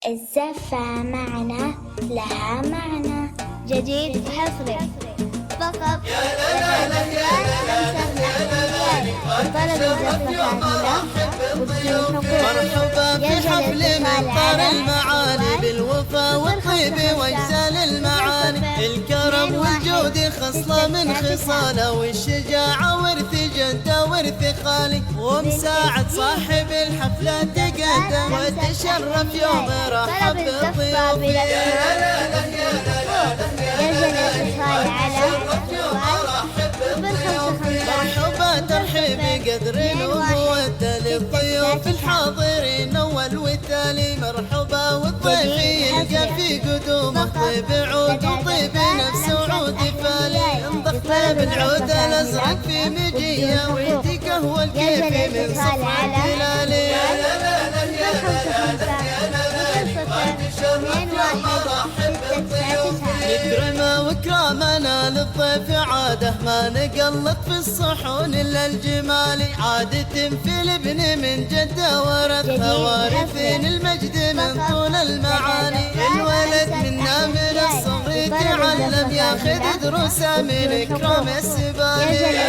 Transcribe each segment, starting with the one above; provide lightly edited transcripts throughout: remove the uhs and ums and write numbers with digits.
الزفة معنا لها معنى جديد حصري فقط طلب الزفة كاملة وبدون مرحبا في حفل من طار المعاني بالوفا والطيب واجزال المعاني. الكرم والجود خصلة من خصاله، والشجاعة ورث جده ورث خالي. ومساعد صاحب الحفلة تقدم وتشرف يوم رحب بالضيوف. مرحبا ترحيب قدر ومودة للضيوف الحاضرين اول والتالي. مرحبا والضيف يلقى في قدومه طيب عود وطيب نفس وعود فالي. انضخ بالعود الازرق في مجيه ويدي قهوه الكيف من صفرة هلالي. نكرمه وكرامنا للضيف عاده، ما نقلط في الصحون الا الجمالي. عادة في الابن من جده ورثها، وارثين المجد من طول المعاني. الولد منا من الصغر تعلم، ياخذ دروسه من اكرام السبالي.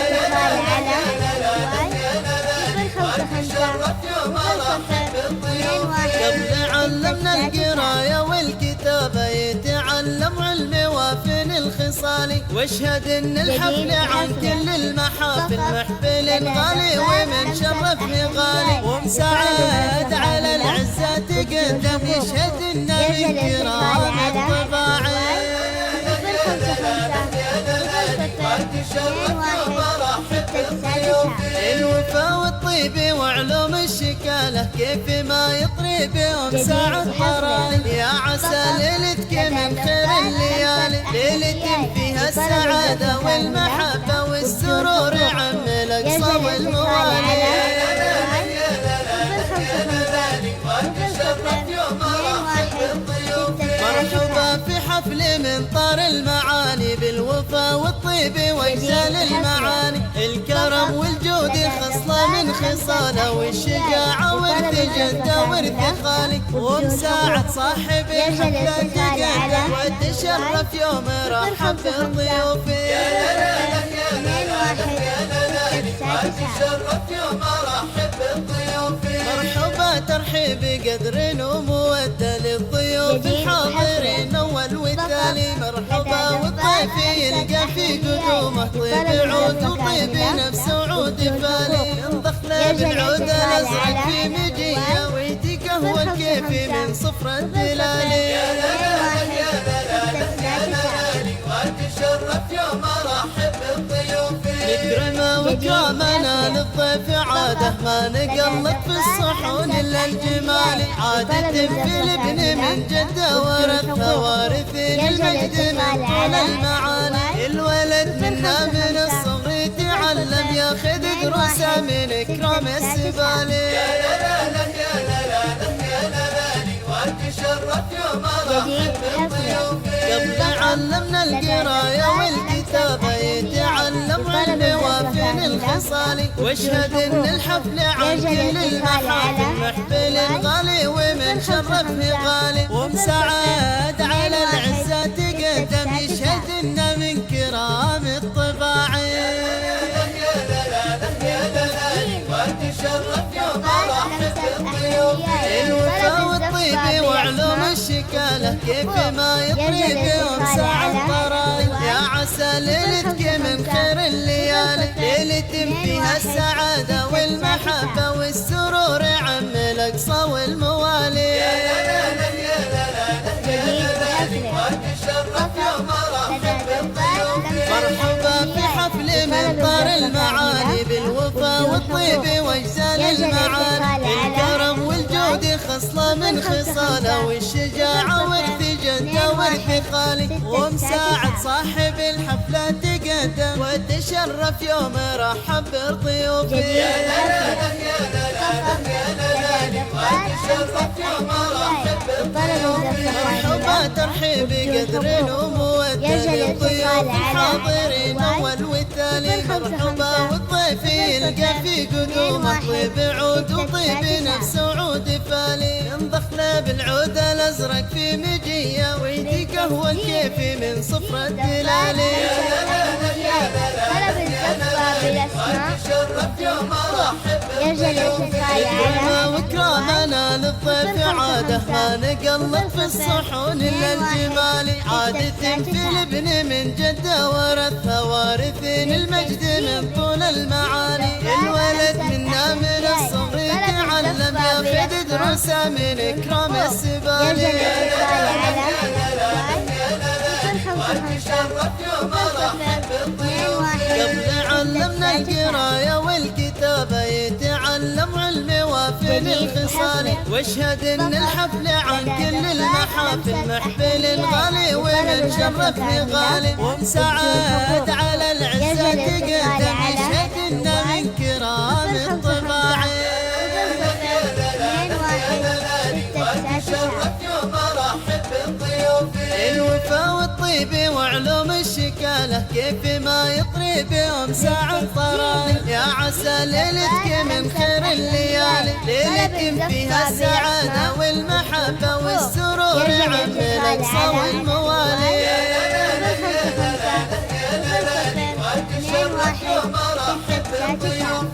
قبل علمنا القراية والكتابة، يتعلم علم وافن الخصالي. واشهد ان الحفل عن كل المحافل محفل غالي، ومن شرفني غالي. ومساعد على العزة تقدم، يشهد ان من كرام الطباعي. الوفا والطيب وعلوم الشكالة، كيف ما يطري بهم ساعة طراي. يا عسى ليلتك من خير الليالي، ليلة فيها السعادة والمحبة والسرور عم الأقصى والموالي. مرحبا في حفل من طار المعاني بالوفا والطيب واجزال المعاني. الكرم والجود خصلة من خصاله، والشجاعة ورث جده ورث خالي. ومساعد صاحب الحفلة تقدم وتشرف يوم رحب بالضيوف. مرحبا ترحيب قدر ومودة للضيوف الحاضرين اول والتالي. مرحبا والضيف يلقى في قدومه طيب عود وطيب نفس وعود فالي. انضخ له بالعود الازرق في مجيه ويدي قهوه الكيفي من صفرة هلالي. نكرمه وكرامنا للضيف عاده، ما نقلط في الصحون الا الجمالي. عادة في الابن من جده ورثها، وارثين المجد من طول المعاني. الولد منا من الصغر تعلم، ياخذ دروسه من اكرام السبالي. قبل علمنا القراية والكتابة، يتعلم علم وافن الخصالي. واشهد ان الحفل عن كل المحافل محفل غالي، ومن شرفه غالي. ومساعد على العزة تقدم، يشهد ان من كرام الطباعي. الوفا والطيب وعلوم الشكالة، كيف ما يطري بهم ساعة طراي. يا عسى ليلتك من خير الليالي، ليلة فيها السعادة والمحبة والسرور عم الأقصى والموالي. مرحبا في حفل من طار المعاني بالوفا والطيب واجزال المعاني. الكرم والجود خصلة من خصاله، والشجاعة ورث جده ورث خالي. ومساعد صاحب الحفلة تقدم وتشرف يوم رحب بالضيوف. مرحبا ترحيب قدر ومودة للضيوف الحاضرين اول والتالي. والتالي مرحبا والضيف يلقى في قدومه طيب عود وطيب نفس وعود فالي ينضخنا بالعود الازرق في مجيه ويدي قهوه كيفي من صفر الدلالي طلب الزفة بالأسماء يرجى الاتفاق على وكرامنا للضيف عاده ما نقلب في الصحون الا الجمالي عادة في الابن من جده ورثها وارثين المجد من طول المعالي الولد منا من الصغر يتعلم ياخذ دروسه من اكرام السبالي يرجى قبل علمنا القرايه والكتابه يتعلم علم وافي الخصال واشهد ان الحفل عن كل المحافل محفل غالي ومن شرفني غالي ومساعد على العزه تقدم يشهد ان من كرام الطباعي الوفا والطيب وعلوم الشكاله كيف ما يطري بهم ساعة طرالي يا عسى ليلتك من خير الليالي ليلة فيها السعادة والمحبة والسرور عم الأقصى والموالي واحد